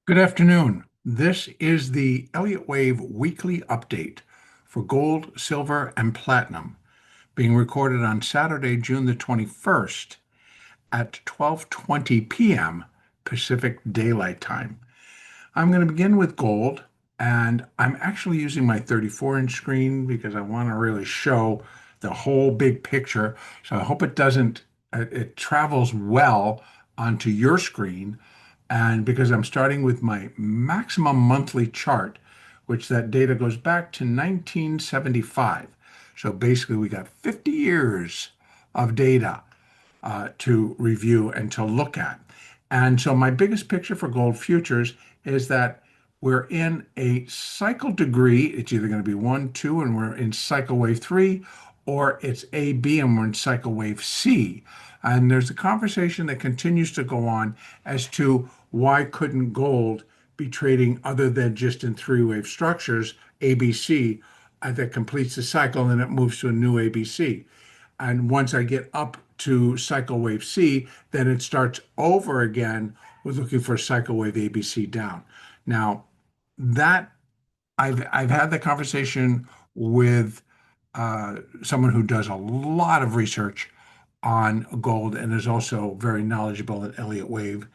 Good afternoon. This is the Elliott Wave weekly update for gold, silver, and platinum, being recorded on Saturday, June the 21st at 12:20 p.m. Pacific Daylight Time. I'm going to begin with gold, and I'm actually using my 34-inch screen because I want to really show the whole big picture. So I hope it travels well onto your screen. And because I'm starting with my maximum monthly chart, which that data goes back to 1975. So basically, we got 50 years of data to review and to look at. And so my biggest picture for gold futures is that we're in a cycle degree. It's either going to be one, two, and we're in cycle wave three, or it's A, B, and we're in cycle wave C. And there's a conversation that continues to go on as to why couldn't gold be trading other than just in three-wave structures, ABC, that completes the cycle and it moves to a new ABC. And once I get up to cycle wave C, then it starts over again with looking for cycle wave ABC down. Now, that I've had the conversation with someone who does a lot of research on gold and is also very knowledgeable at Elliott Wave,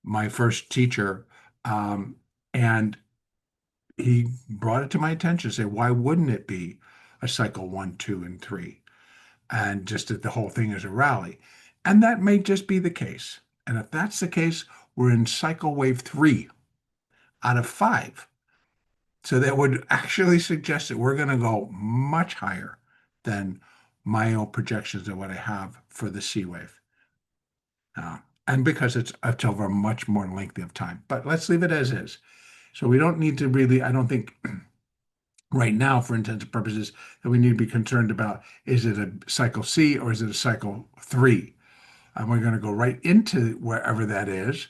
my first teacher. And he brought it to my attention, say, why wouldn't it be a cycle one, two, and three? And just that the whole thing is a rally. And that may just be the case. And if that's the case, we're in cycle wave three out of five. So that would actually suggest that we're going to go much higher than my own projections of what I have for the C wave. And because it's over a much more lengthy of time. But let's leave it as is. So we don't need to really, I don't think right now, for intents and purposes, that we need to be concerned about is it a cycle C or is it a cycle three? And we're going to go right into wherever that is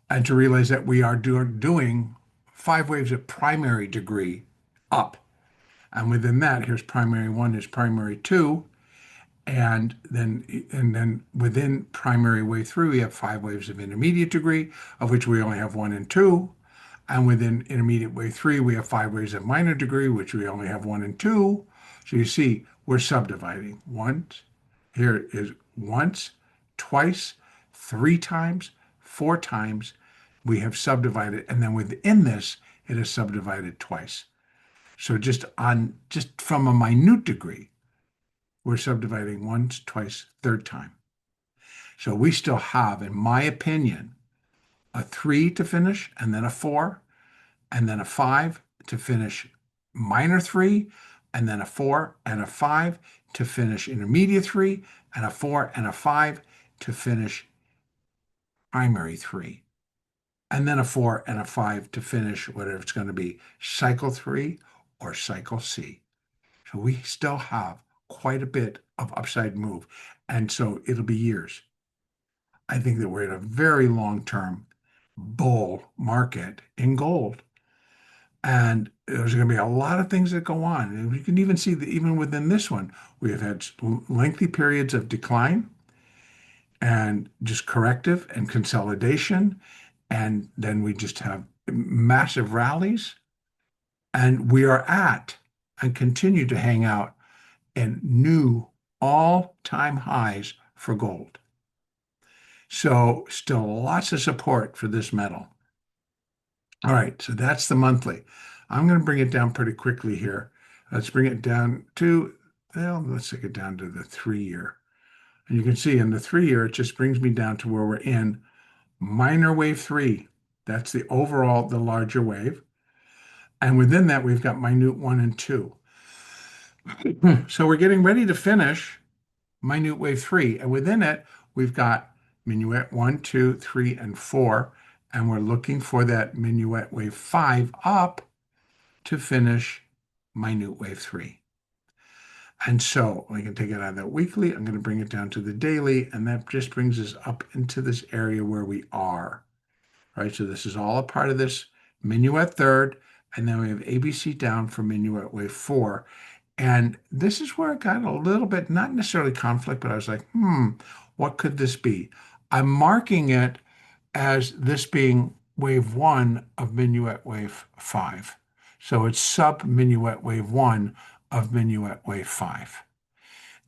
and to realize that we are doing five waves of primary degree up. And within that, here's primary one, here's primary two. And then within primary wave three, we have five waves of intermediate degree, of which we only have one and two. And within intermediate wave three, we have five waves of minor degree, which we only have one and two. So you see, we're subdividing. Once, here is once, twice, three times, four times. We have subdivided, and then within this, it is subdivided twice. So just from a minute degree, we're subdividing once, twice, third time. So we still have, in my opinion, a three to finish, and then a four, and then a five to finish minor three, and then a four and a five to finish intermediate three, and a four and a five to finish primary three, and then a four and a five to finish whatever it's going to be, cycle three or cycle C. So we still have quite a bit of upside move. And so it'll be years. I think that we're in a very long-term bull market in gold. And there's going to be a lot of things that go on. And you can even see that even within this one, we have had lengthy periods of decline and just corrective and consolidation. And then we just have massive rallies. And we are at and continue to hang out in new all-time highs for gold. So still lots of support for this metal. All right, so that's the monthly. I'm going to bring it down pretty quickly here. Let's bring it down to, well, let's take it down to the 3 year. And you can see in the 3 year, it just brings me down to where we're in minor wave three. That's the overall, the larger wave. And within that, we've got minute one and two. So we're getting ready to finish minute wave three. And within it, we've got minuet one, two, three, and four. And we're looking for that minuet wave five up to finish minute wave three. And so we can take it out of that weekly. I'm going to bring it down to the daily. And that just brings us up into this area where we are. Right. So this is all a part of this minuet third. And then we have ABC down for minuet wave four. And this is where it got a little bit, not necessarily conflict, but I was like, what could this be? I'm marking it as this being wave one of minuet wave five. So it's sub minuet wave one of minuet wave five.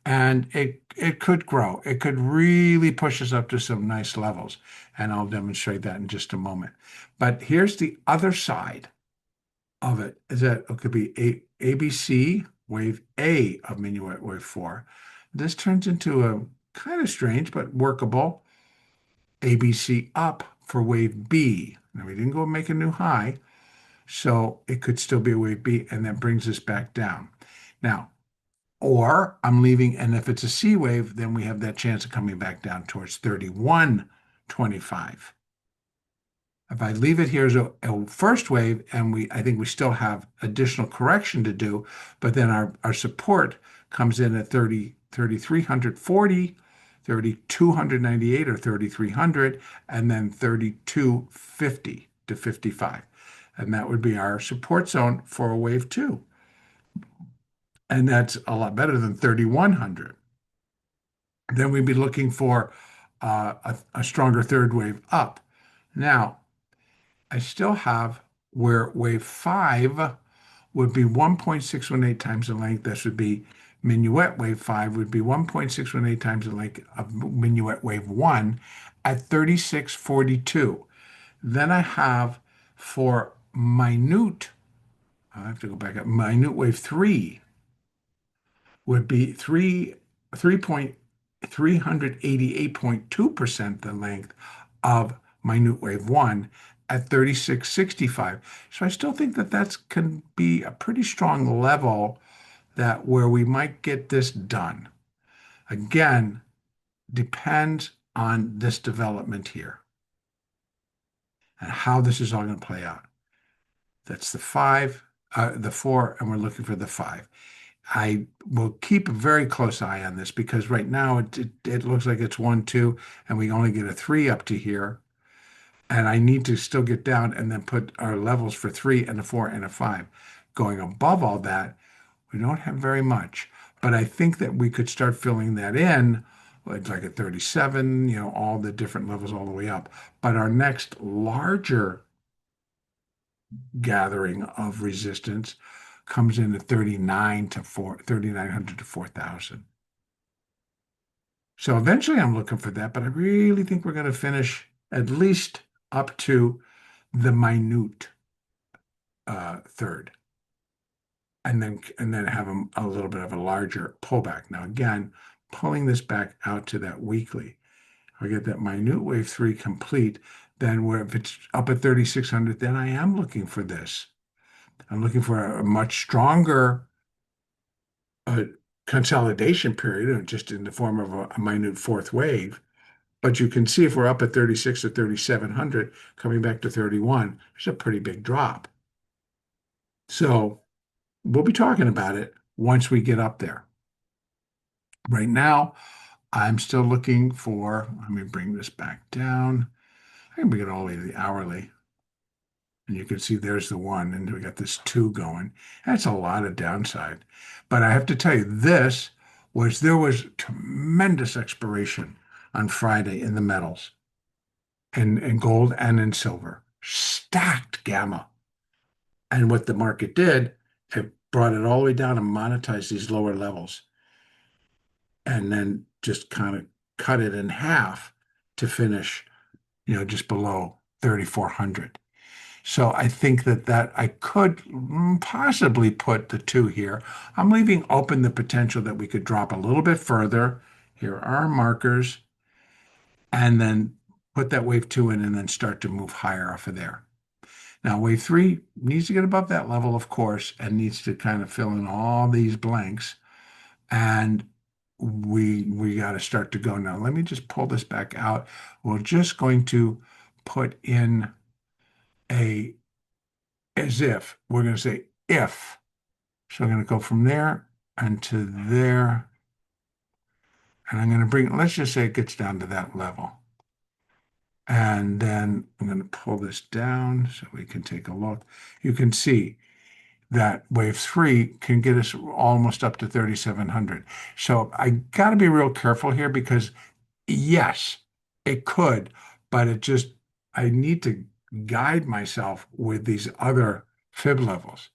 And it could grow. It could really push us up to some nice levels. And I'll demonstrate that in just a moment. But here's the other side of it, is that it could be ABC, wave A of minuet wave four. This turns into a kind of strange but workable ABC up for wave B. Now we didn't go make a new high, so it could still be a wave B, and that brings us back down. Now, or I'm leaving, and if it's a C wave, then we have that chance of coming back down towards 31.25. If I leave it here as a first wave, and I think we still have additional correction to do, but then our support comes in at 3,340, 3,298 or 3,300, and then 3,250 to 55. And that would be our support zone for a wave two. And that's a lot better than 3,100. Then we'd be looking for a stronger third wave up. Now, I still have where wave five would be 1.618 times the length. This would be minuet wave five would be 1.618 times the length of minuet wave one at 36.42. Then I have for minute, I have to go back up, minute wave three would be 388.2% the length of minute wave one at 36.65. So I still think that that's can be a pretty strong level that where we might get this done. Again, depends on this development here and how this is all going to play out. That's the four, and we're looking for the five. I will keep a very close eye on this because right now it looks like it's 1, 2, and we only get a 3 up to here. And I need to still get down and then put our levels for 3 and a 4 and a 5. Going above all that, we don't have very much. But I think that we could start filling that in, like at 37, all the different levels all the way up. But our next larger gathering of resistance comes in at 3,900 to 4,000. So eventually I'm looking for that, but I really think we're going to finish at least up to the minute third, and then have a little bit of a larger pullback. Now again, pulling this back out to that weekly, I get that minute wave three complete. Then if it's up at 3,600, then I am looking for this. I'm looking for a much stronger consolidation period, just in the form of a minute fourth wave. But you can see if we're up at 36 or 3,700, coming back to 31, there's a pretty big drop. So we'll be talking about it once we get up there. Right now, I'm still looking for, let me bring this back down. I can bring it all the way to the hourly. And you can see there's the one, and we got this two going. That's a lot of downside. But I have to tell you, there was tremendous expiration on Friday in the metals, in gold and in silver, stacked gamma. And what the market did, it brought it all the way down and monetized these lower levels, and then just kind of cut it in half to finish, just below 3,400. So I think that I could possibly put the two here. I'm leaving open the potential that we could drop a little bit further. Here are our markers, and then put that wave two in and then start to move higher off of there. Now, wave three needs to get above that level, of course, and needs to kind of fill in all these blanks. And we got to start to go now. Let me just pull this back out. We're just going to put in as if. We're going to say if. So I'm going to go from there and to there. And I'm going to let's just say it gets down to that level. And then I'm going to pull this down so we can take a look. You can see that wave three can get us almost up to 3,700. So I got to be real careful here because yes, it could, but I need to guide myself with these other fib levels.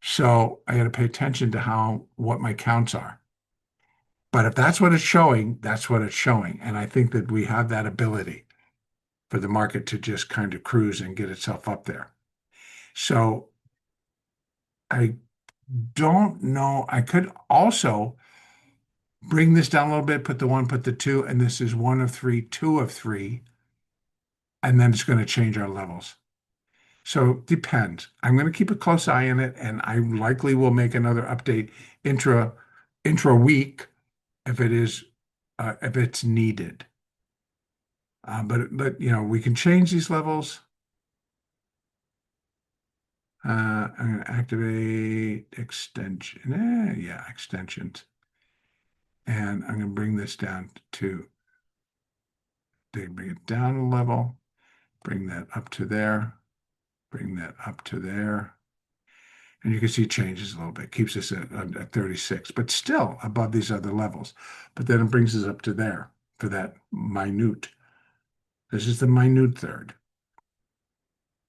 So I got to pay attention to what my counts are. But if that's what it's showing, that's what it's showing. And I think that we have that ability for the market to just kind of cruise and get itself up there. So I don't know. I could also bring this down a little bit, put the one, put the two, and this is one of three, two of three, and then it's going to change our levels. So it depends. I'm going to keep a close eye on it, and I likely will make another update intra week if it's needed. But we can change these levels. I'm going to activate extension. Yeah, extensions. And I'm going to bring this down to bring it down a level, bring that up to there, bring that up to there. And you can see it changes a little bit, keeps us at 36, but still above these other levels. But then it brings us up to there for that minute. This is the minute third.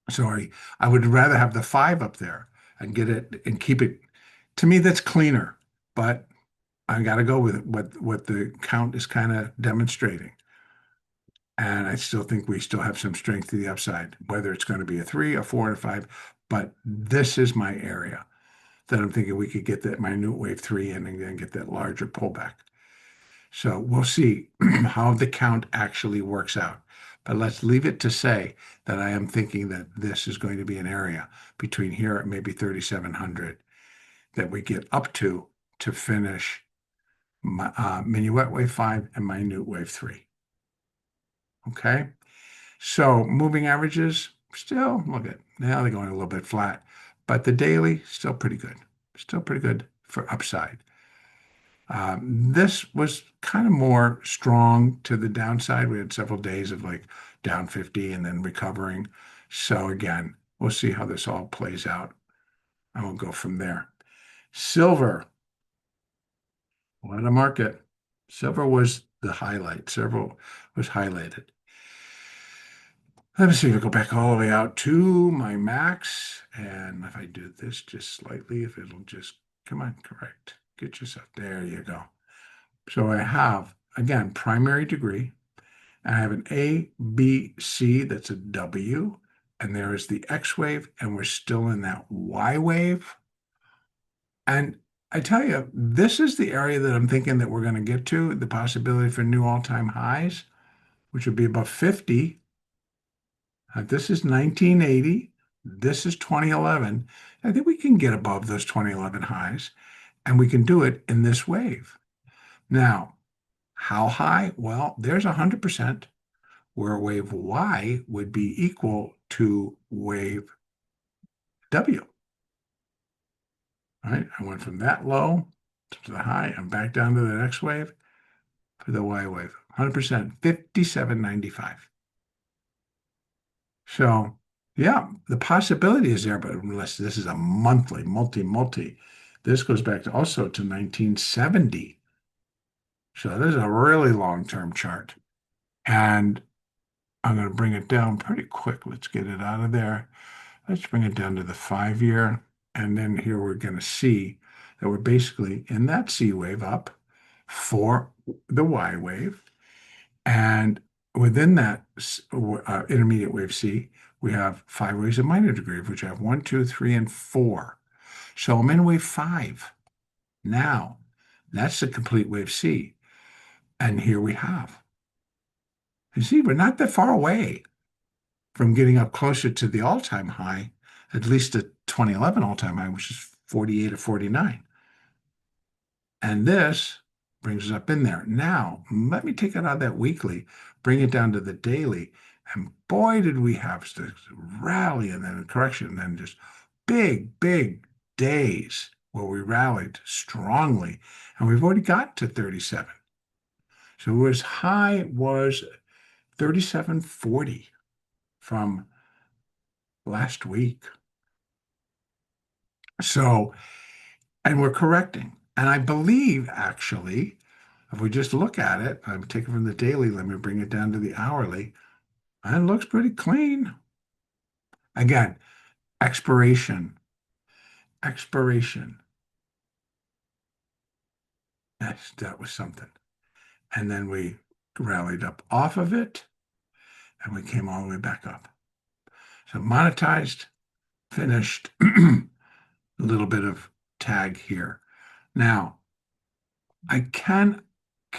So I would rather have the 5 up there and get it and keep it. To me, that's cleaner, but I got to go with what the count is kind of demonstrating. And I still think we still have some strength to the upside, whether it's going to be a 3, a 4, or a 5. But this is my area that I'm thinking we could get that minute wave 3 in and then get that larger pullback. So we'll see how the count actually works out. But let's leave it to say that I am thinking that this is going to be an area between here and maybe 3,700 that we get up to finish minuet wave 5 and minute wave 3. Okay. So moving averages still look at now they're going a little bit flat, but the daily still pretty good. Still pretty good for upside. This was kind of more strong to the downside. We had several days of like down 50 and then recovering. So again, we'll see how this all plays out. And we'll go from there. Silver, what a market. Silver was the highlight. Silver was highlighted. Let me see if I go back all the way out to my max. And if I do this just slightly, if it'll just, come on, correct. Get yourself, there you go. So I have, again, primary degree. I have an A, B, C, that's a W. And there is the X wave, and we're still in that Y wave. And I tell you, this is the area that I'm thinking that we're going to get to, the possibility for new all-time highs, which would be above 50. This is 1980. This is 2011. I think we can get above those 2011 highs, and we can do it in this wave. Now, how high? Well, there's 100%, where wave Y would be equal to wave W. All right, I went from that low to the high and back down to the next wave for the Y wave. 100%, 57.95. So, yeah, the possibility is there, but unless this is a monthly, multi, this goes back to also to 1970. So this is a really long-term chart. And I'm going to bring it down pretty quick. Let's get it out of there. Let's bring it down to the 5-year. And then here we're going to see that we're basically in that C wave up for the Y wave. And within that intermediate wave C, we have 5 waves of minor degree, of which I have 1, 2, 3, and 4. So I'm in wave 5. Now, that's the complete wave C. And here we have. You see, we're not that far away from getting up closer to the all-time high, at least the 2011 all-time high, which is 48 or 49. And this brings us up in there. Now, let me take it out of that weekly, bring it down to the daily, and boy, did we have this rally and then a correction, and then just big days where we rallied strongly, and we've already got to 37. So as high was 37.40 from last week. So, and we're correcting. And I believe, actually, if we just look at it, I'm taking from the daily, let me bring it down to the hourly, and it looks pretty clean. Again, expiration, expiration. Yes, that was something. And then we rallied up off of it and we came all the way back up. So monetized, finished, a little bit of tag here. Now, I can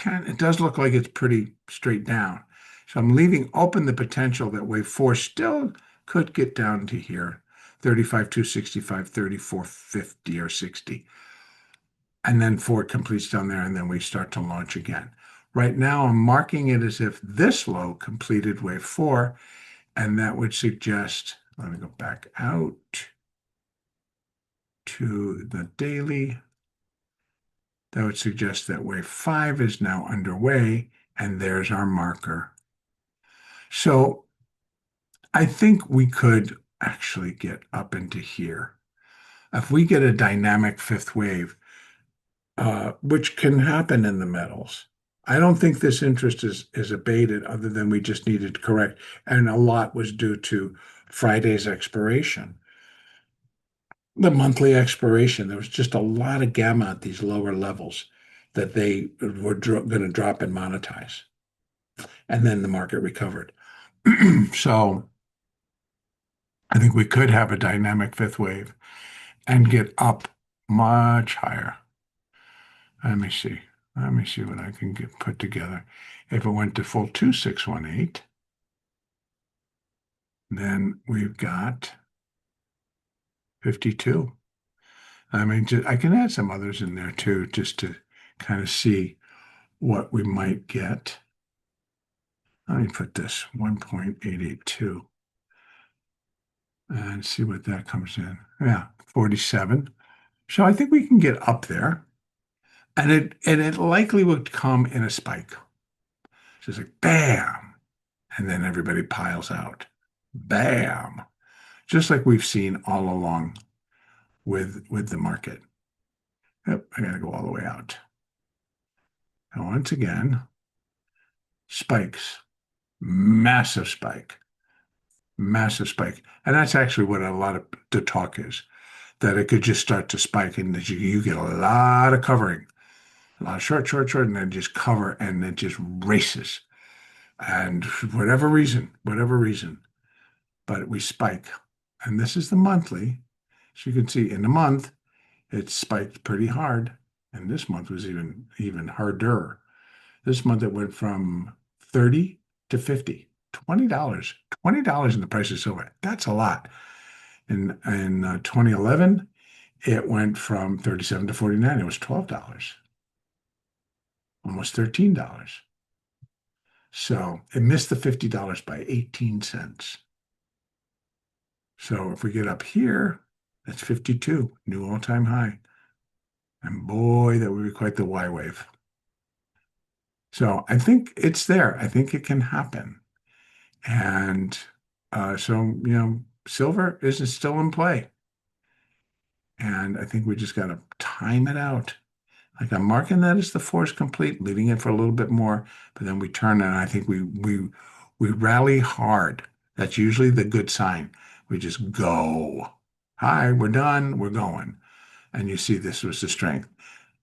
it does look like it's pretty straight down. So I'm leaving open the potential that wave four still could get down to here, 35,265, 34.50 or 60. And then four completes down there, and then we start to launch again. Right now, I'm marking it as if this low completed wave four, and that would suggest, let me go back out to the daily. That would suggest that wave five is now underway, and there's our marker. So I think we could actually get up into here. If we get a dynamic fifth wave, which can happen in the metals, I don't think this interest is abated other than we just needed to correct. And a lot was due to Friday's expiration. The monthly expiration, there was just a lot of gamma at these lower levels that they were going to drop and monetize. And then the market recovered. So I think we could have a dynamic fifth wave and get up much higher. Let me see. Let me see what I can get put together. If it went to full 2618, then we've got 52. I mean, I can add some others in there too, just to kind of see what we might get. Let me put this 1.882 and see what that comes in. Yeah, 47. So I think we can get up there. And it likely would come in a spike. So it's like bam, and then everybody piles out. Bam. Just like we've seen all along with the market. Yep, I gotta go all the way out. And once again, spikes. Massive spike. Massive spike. And that's actually what a lot of the talk is, that it could just start to spike and that you get a lot of covering. A lot of short, short, short, and then just cover and it just races. And for whatever reason, but we spike. And this is the monthly. So you can see in the month, it spiked pretty hard. And this month was even harder. This month it went from 30 to 50. $20. $20 in the price of silver. That's a lot. In 2011, it went from 37 to 49. It was $12. Almost $13. So it missed the $50 by 18 cents. So if we get up here, that's 52, new all-time high. And boy, that would be quite the Y wave. So I think it's there. I think it can happen. And silver is still in play. And I think we just got to time it out. Like I'm marking that as the force complete, leaving it for a little bit more, but then we turn and I think we rally hard. That's usually the good sign. We just go. Hi, we're done, we're going. And you see this was the strength.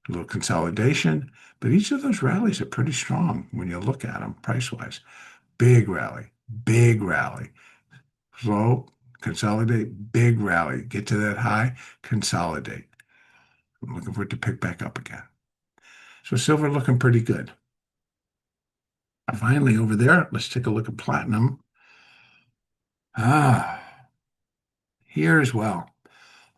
A little consolidation, but each of those rallies are pretty strong when you look at them price-wise. Big rally, big rally. Slow, consolidate, big rally. Get to that high, consolidate. I'm looking for it to pick back up again. So silver looking pretty good. Finally, over there, let's take a look at platinum. Here as well.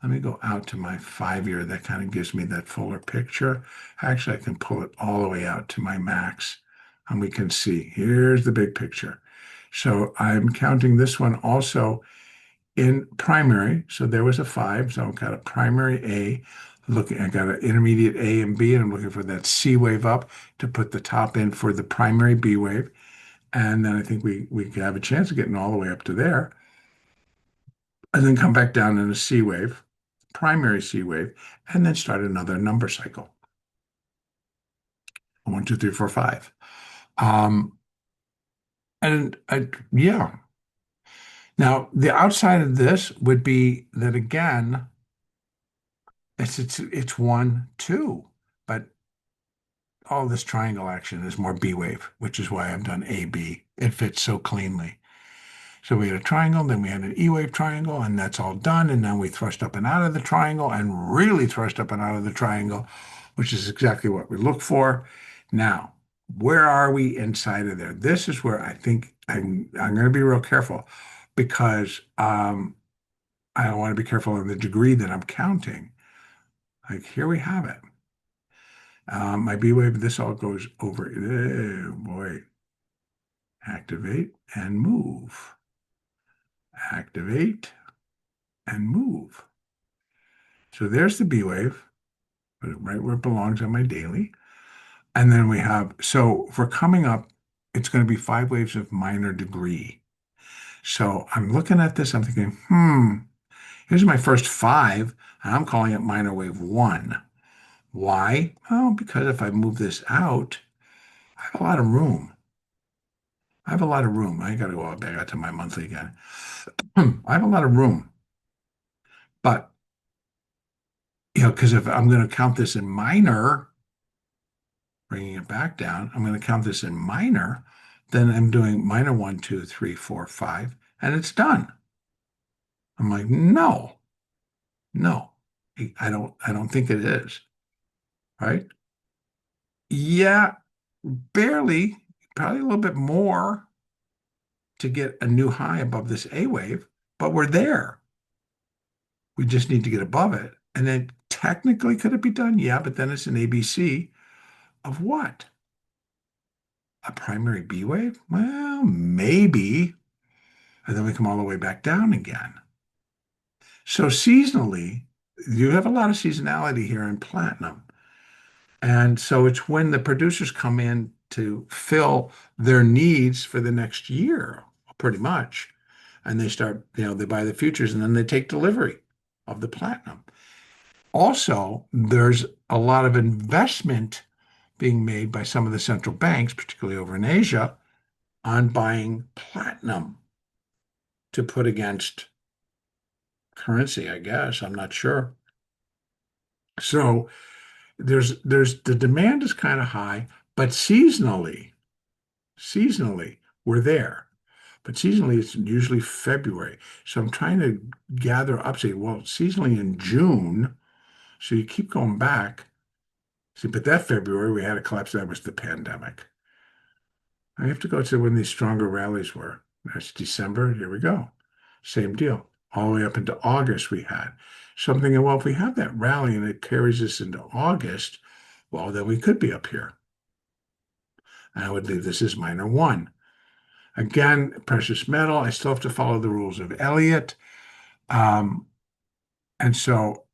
Let me go out to my 5-year. That kind of gives me that fuller picture. Actually, I can pull it all the way out to my max, and we can see here's the big picture. So I'm counting this one also in primary. So there was a 5. So I've got a primary A. I got an intermediate A and B, and I'm looking for that C wave up to put the top in for the primary B wave. And then I think we have a chance of getting all the way up to there. And then come back down in a C wave, primary C wave, and then start another number cycle. 1, 2, 3, 4, 5. Yeah, Now, the outside of this would be that again, it's one, two, but all this triangle action is more B wave, which is why I've done AB. It fits so cleanly. So we had a triangle, then we had an E wave triangle, and that's all done. And now we thrust up and out of the triangle and really thrust up and out of the triangle, which is exactly what we look for. Now, where are we inside of there? This is where I think I'm going to be real careful because I want to be careful in the degree that I'm counting. Like here we have it. My B wave, this all goes over. Oh boy. Activate and move. Activate and move. So there's the B wave, put it right where it belongs on my daily. And then we have, so if we're coming up, it's going to be 5 waves of minor degree. So I'm looking at this, I'm thinking, here's my first 5, and I'm calling it minor wave 1. Why? Well, because if I move this out, I have a lot of room. I have a lot of room. I got to go back out to my monthly again. I have a lot of room. But, because if I'm going to count this in minor, bringing it back down, I'm going to count this in minor, then I'm doing minor 1, 2, 3, 4, 5, and it's done. I'm like, no, no, I don't think it is, right? Yeah, barely, probably a little bit more to get a new high above this A wave, but we're there. We just need to get above it. And then technically, could it be done? Yeah, but then it's an ABC of what? A primary B wave? Well, maybe. And then we come all the way back down again. So seasonally, you have a lot of seasonality here in platinum. And so it's when the producers come in to fill their needs for the next year, pretty much. And they start, they buy the futures and then they take delivery of the platinum. Also, there's a lot of investment being made by some of the central banks, particularly over in Asia, on buying platinum to put against currency, I guess. I'm not sure. So there's the demand is kind of high, but seasonally we're there. But seasonally it's usually February. So I'm trying to gather up, say, well, seasonally in June. So you keep going back. See, but that February we had a collapse. That was the pandemic. I have to go to when these stronger rallies were. That's December. Here we go. Same deal. All the way up into August, we had something. And well, if we have that rally and it carries us into August, well, then we could be up here. And I would leave this as minor 1. Again, precious metal, I still have to follow the rules of Elliott. Um, and so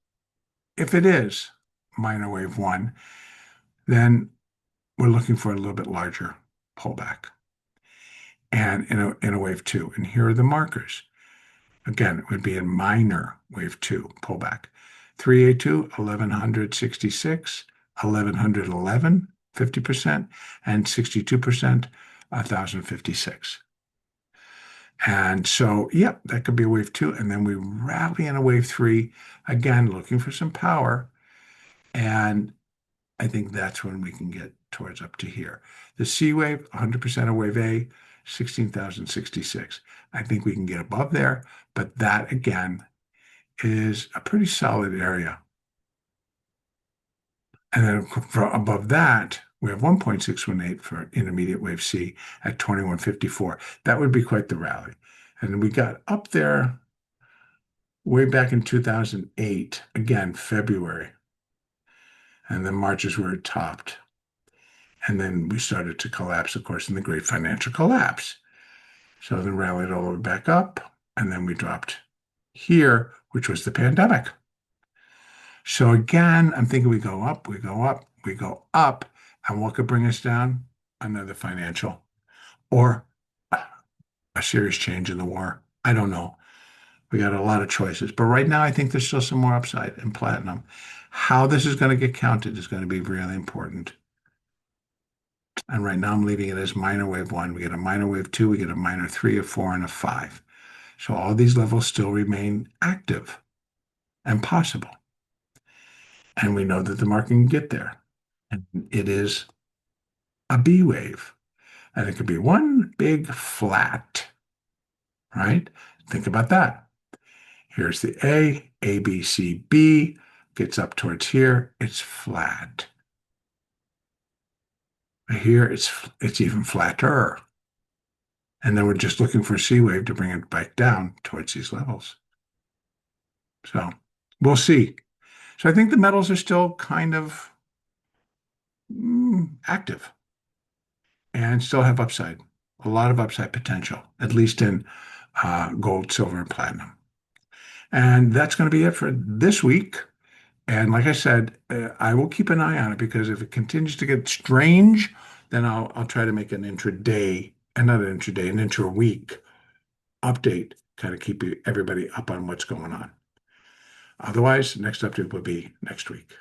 if it is minor wave 1, then we're looking for a little bit larger pullback. And in a wave 2. And here are the markers. Again, it would be a minor wave 2 pullback. 3A2, 1166, 1111, 50%, and 62%, 1056. And so, yep, that could be a wave 2. And then we rally in a wave 3, again, looking for some power. And I think that's when we can get towards up to here. The C wave, 100% of wave A, 16,066. I think we can get above there, but that again is a pretty solid area. And then above that, we have 1.618 for intermediate wave C at 2154. That would be quite the rally. And we got up there way back in 2008, again, February. And then March is where it topped. And then we started to collapse, of course, in the great financial collapse. So then rallied all the way back up, and then we dropped here, which was the pandemic. So again, I'm thinking we go up, we go up, we go up, and what could bring us down? Another financial or a serious change in the war. I don't know. We got a lot of choices, but right now I think there's still some more upside in platinum. How this is going to get counted is going to be really important. And right now I'm leaving it as minor wave 1. We get a minor wave 2, we get a minor 3, a 4, and a 5. So all these levels still remain active and possible. And we know that the market can get there. And it is a B wave. And it could be one big flat, right? Think about that. Here's the A, B, C, B, gets up towards here, it's flat. Here, it's even flatter. And then we're just looking for a C wave to bring it back down towards these levels. So we'll see. So I think the metals are still kind of active and still have upside, a lot of upside potential, at least in gold, silver, and platinum. And that's going to be it for this week. And like I said, I will keep an eye on it because if it continues to get strange, then I'll try to make an intraday, and not an intraday, an intra-week update, kind of keep everybody up on what's going on. Otherwise, next update will be next week.